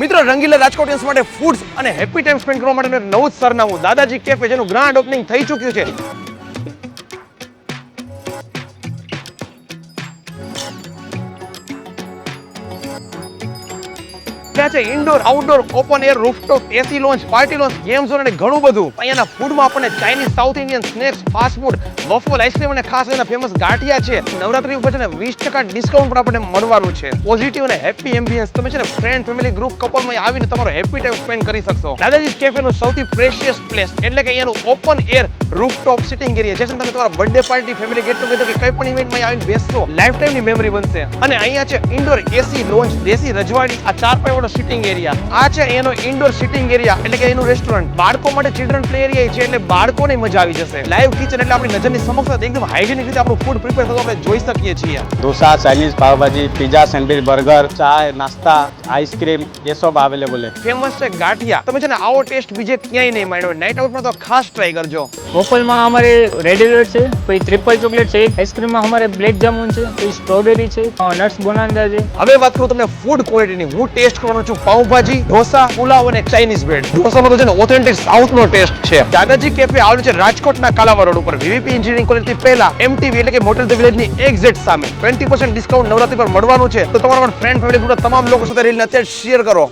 મિત્રો રંગીલા રાજકોટિયન્સ માટે ફૂડ્સ અને હેપી ટાઈમ સ્પેન્ડ કરવા માટે નવું જ સરનામું દાદાજી કેફે જેનું ગ્રાન્ડ ઓપનિંગ થઈ ચૂક્યું છે. ત્યાં છે indoor outdoor open air rooftop AC lounge party lounge game zone અને ઘણું બધું. અહીંયાના ફૂડમાં આપણને Chinese South Indian snacks fast food waffle ice cream અને ખાસ કરીને ફેમસ ગાંઠિયા છે. નવરાત્રી ઉપર છે ને 20% ડિસ્કાઉન્ટ પણ આપણને મળવાનું છે. પોઝિટિવ અને હેપી એમ્બિયન્સ. તમે છે ને ફ્રેન્ડ ફેમિલી ગ્રુપ કપલમાં આવીને તમારો હેપી ટાઈમ સ્પેન્ડ કરી શકશો. દાદાજી કેફેનું સૌથી પ્રેશિયસ પ્લેસ એટલે કે અહીંયાનું open air rooftop sitting area છે. તમે તમારા birthday party family get together કે કંઈ પણ ઇવેન્ટમાં આવીને બેસશો લાઈફ ટાઈમની મેમરી બનશે. અને અહીંયા છે ઇન્ડોર એસી લોન્ચ દેશી રજવાડી આ 4 પાય સિટિંગ એરિયા. આ છે એનો ઇન્ડોર સિટિંગ એરિયા એટલે કે એનું રેસ્ટોરન્ટ. બાળકો માટે ચિલ્ડ્રન પ્લે એરિયા છે એટલે બાળકોને મજા આવી જશે. લાઈવ કિચન એટલે આપણી નજરની સમક્ષ એકદમ હાઇજેનિક રીતે આપણું ફૂડ પ્રિપેર થતું આપણે જોઈ શકીએ છીએ. डोसा चाइनीज पाव भाजी पिज्जा सैंडविच बर्गर चाय नाश्ता आइसक्रीम ये सब अवेलेबल है. ફેમસ છે ગાંઠિયા. તમે છે ને આવો ટેસ્ટ બીજે ક્યાંય નહીં મળ્યો. નાઇટ આઉટમાં તો ખાસ ટ્રાય કરજો. વોફલમાં અમારે રેડ વેલ્વેટ છે, પછી ટ્રિપલ ચોકલેટ છે, આઈસ્ક્રીમમાં અમારે બ્લેક જામુન છે, પછી સ્ટ્રોબેરી છે, નટ્સ બોનાન્ડા છે. હવે વાત કરું તમને ફૂડ ક્વોલિટીની. હું ટેસ્ટ કરવાનો છું પાઉંભાજી, ઢોસા, પુલાવ અને ચાઇનીઝ બ્રેડ. ઢોસામાં તો છે ને ઓથેન્ટિક સાઉથ નો ટેસ્ટ છે. દાદાજી કેફે આવેલું છે રાજકોટના કાલાવા રોડ ઉપર વીવીપી એન્જિનિયરિંગ કોલેજથી પહેલા એમટીવી એટલે કે મોટેલ ધ વિલેજની એક્ઝેક્ટ સામે. 20% ડિસ્કાઉન્ટ નવરાત્રી પર મળવાનું છે. તો તમારા ફ્રેન્ડ ફેમિલી ગ્રુપના તમામ લોકો સાથે રીલને અત્યારે શેર કરો.